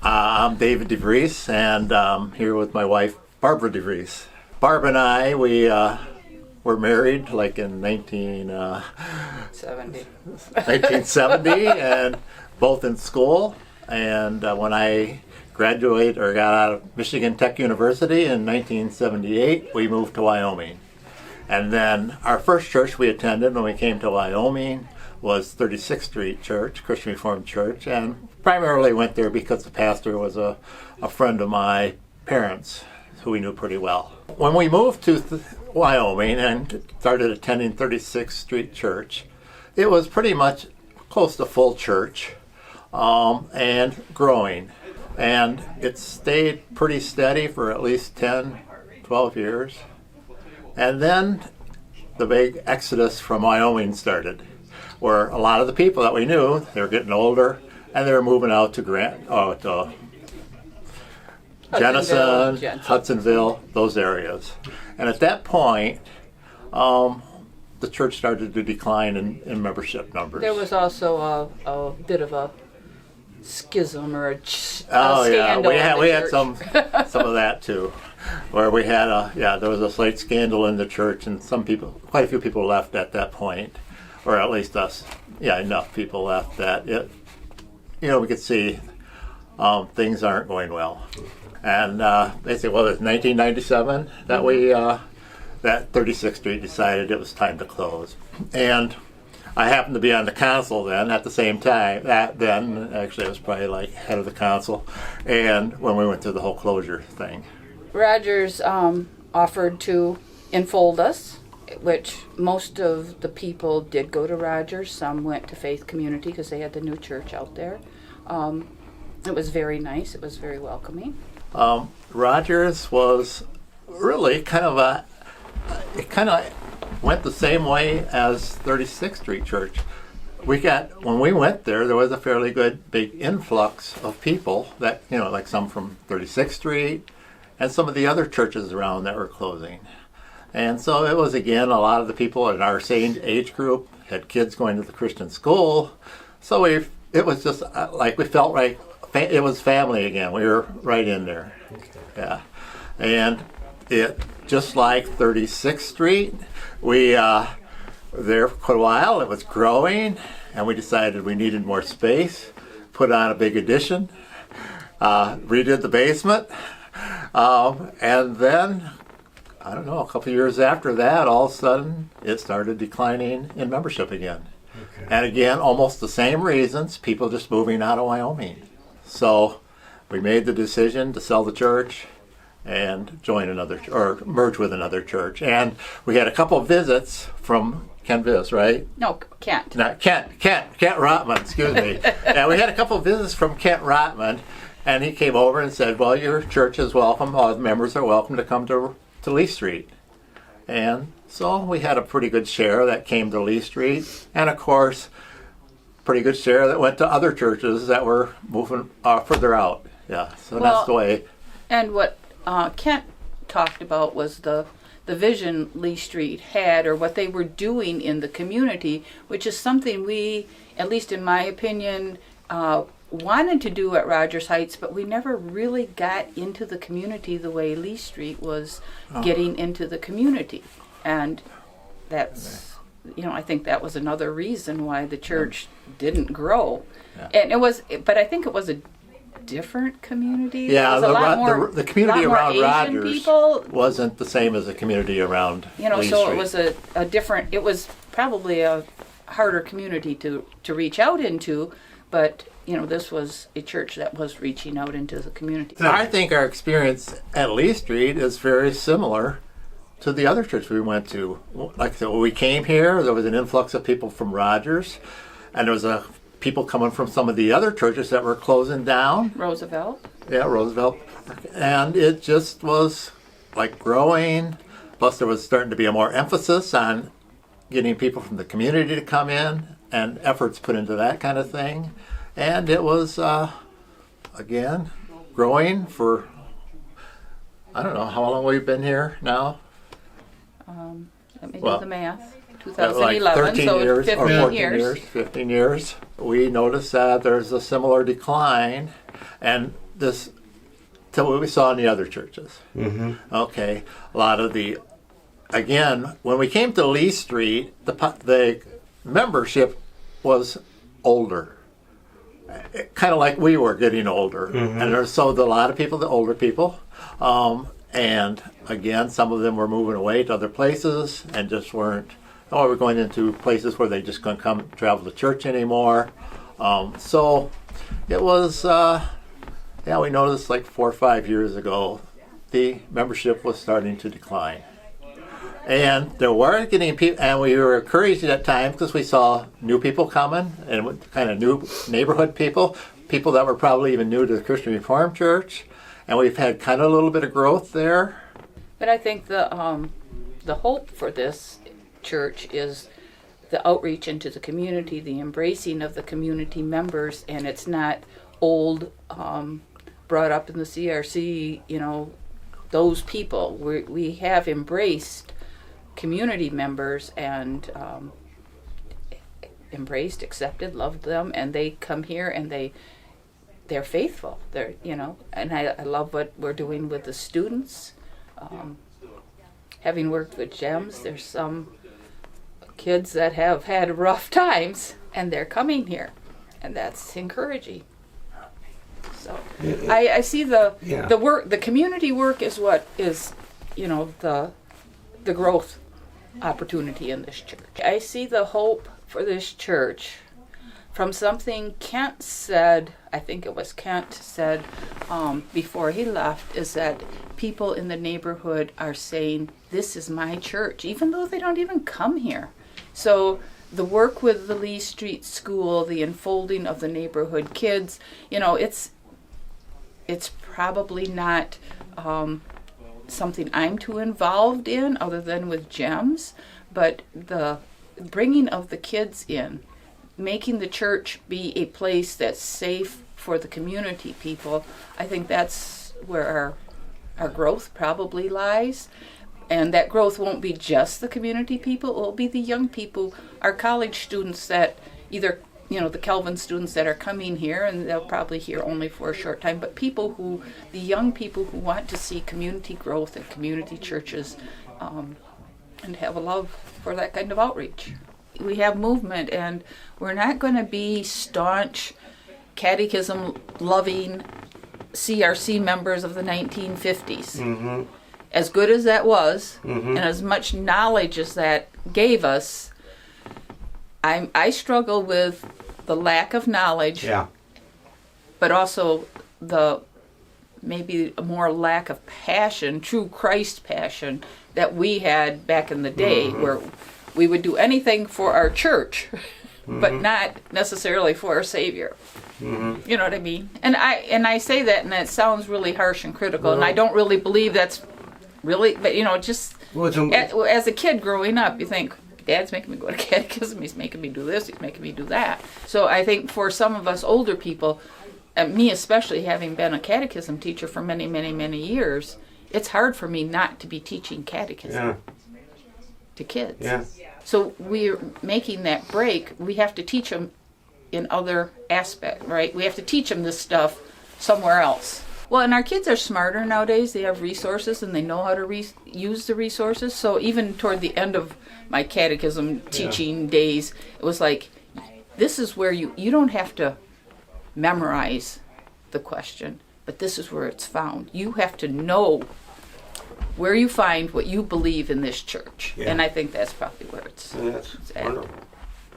I'm David DeVries, and I'm here with my wife, Barbara DeVries. Barb and I, we were married like in 1970, and both in school. And when I graduated or got out of Michigan Tech University in 1978, we moved to Wyoming. And then our first church we attended when we came to Wyoming was 36th Street Church, Christian Reformed Church, and primarily went there because the pastor was a friend of my parents who we knew pretty well. When we moved to Wyoming and started attending 36th Street Church, it was pretty much close to full church and growing. And it stayed pretty steady for at least 10, 12 years. And then the big exodus from Wyoming started, where a lot of the people that we knew, they were getting older, and they were moving out to Jenison, Hudsonville, those areas. And at that point, the church started to decline in membership numbers. There was also a bit of a schism or a scandal. Yeah, we had some of that too, where we had there was a slight scandal in the church, and quite a few people left at that point, or at least enough people left that we could see things aren't going well. And basically, it was 1997 that that 36th Street decided it was time to close. And I happened to be on the council then at the same time. Actually, I was probably like head of the council, and when we went through the whole closure thing. Rogers offered to enfold us, which most of the people did go to Rogers. Some went to Faith Community because they had the new church out there. It was very nice. It was very welcoming. Rogers was really it kind of went the same way as 36th Street Church. When we went there was a fairly good big influx of people that, like some from 36th Street and some of the other churches around that were closing. And so it was, again, a lot of the people in our same age group had kids going to the Christian school. So it was just like we felt like it was family again. We were right in there. Yeah. And it, just like 36th Street, we there for quite a while. It was growing, and we decided we needed more space, put on a big addition, redid the basement, and then, I don't know, a couple of years after that, all of a sudden, it started declining in membership again. Okay. And again, almost the same reasons, people just moving out of Wyoming. So we made the decision to sell the church and join or merge with another church. And we had a couple of visits from Kent Viss, right? No, Kent. Not Kent Rotman, excuse me. Yeah, we had a couple of visits from Kent Rotman, and he came over and said, well, your church is welcome. All the members are welcome to come to Lee Street. And so we had a pretty good share that came to Lee Street, and of course, pretty good share that went to other churches that were moving further out. Yeah, so that's the way. And what Kent talked about was the vision Lee Street had, or what they were doing in the community, which is something we, at least in my opinion, wanted to do at Rogers Heights, but we never really got into the community the way Lee Street was getting into the community. And that's, I think that was another reason why the church didn't grow. Yeah. And but I think it was a different community. Yeah, the community around Rogers wasn't the same as the community around Lee so Street. It was a different, it was probably a harder community to reach out into, but this was a church that was reaching out into the community. I think our experience at Lee Street is very similar to the other church we went to. Like I said, when we came here, there was an influx of people from Rogers, and there was people coming from some of the other churches that were closing down. Roosevelt. Yeah, Roosevelt. And it just was like growing. Plus there was starting to be a more emphasis on getting people from the community to come in, and efforts put into that kind of thing. And it was, again, growing for, I don't know, how long we've been here now? Let me do the math. 2011, like 13 so years 15 or 14 years. 15 years. We noticed that there's a similar decline, and this to what we saw in the other churches. Okay, a lot of again, when we came to Lee Street, the membership was older, kind of like we were getting older, and so a lot of people, the older people, and again, some of them were moving away to other places and just weren't. Or we're going into places where they just couldn't come travel to church anymore. So it was, we noticed like 4 or 5 years ago, the membership was starting to decline. And there were getting people, and we were encouraged at times because we saw new people coming and kind of new neighborhood people that were probably even new to the Christian Reformed Church. And we've had kind of a little bit of growth there. But I think the hope for this church is the outreach into the community, the embracing of the community members, and it's not old, brought up in the CRC, those people. We have embraced community members and embraced, accepted, loved them, and they come here and they're faithful. They're, and I love what we're doing with the students. Having worked with GEMS, there's some kids that have had rough times and they're coming here, and that's encouraging. So I see the work, the community work is what is, the growth opportunity in this church. I see the hope for this church from something Kent said, I think it was Kent said before he left, is that people in the neighborhood are saying, this is my church, even though they don't even come here. So the work with the Lee Street School, the enfolding of the neighborhood kids, it's probably not something I'm too involved in other than with GEMS, but the bringing of the kids in, making the church be a place that's safe for the community people, I think that's where our growth probably lies. And that growth won't be just the community people, it will be the young people, our college students that either, the Kelvin students that are coming here, and they'll probably here only for a short time, but the young people who want to see community growth and community churches and have a love for that kind of outreach. We have movement, and we're not going to be staunch, catechism-loving CRC members of the 1950s. As good as that was, and as much knowledge as that gave us, I struggle with the lack of knowledge, but also maybe a more lack of passion, true Christ passion, that we had back in the day, where we would do anything for our church, but not necessarily for our Savior. You know what I mean? And I say that, and that sounds really harsh and critical, and I don't really believe that's really, but just as a kid growing up, you think, Dad's making me go to catechism, he's making me do this, he's making me do that. So I think for some of us older people, me especially, having been a catechism teacher for many, many, many years, it's hard for me not to be teaching catechism to kids. So we're making that break. We have to teach them in other aspects, right? We have to teach them this stuff somewhere else. Well, and our kids are smarter nowadays. They have resources and they know how to use the resources. So even toward the end of my catechism teaching days, it was like, this is where you don't have to memorize the question, but this is where it's found. You have to know where you find what you believe in this church. And I think that's probably where it's at. Wonderful.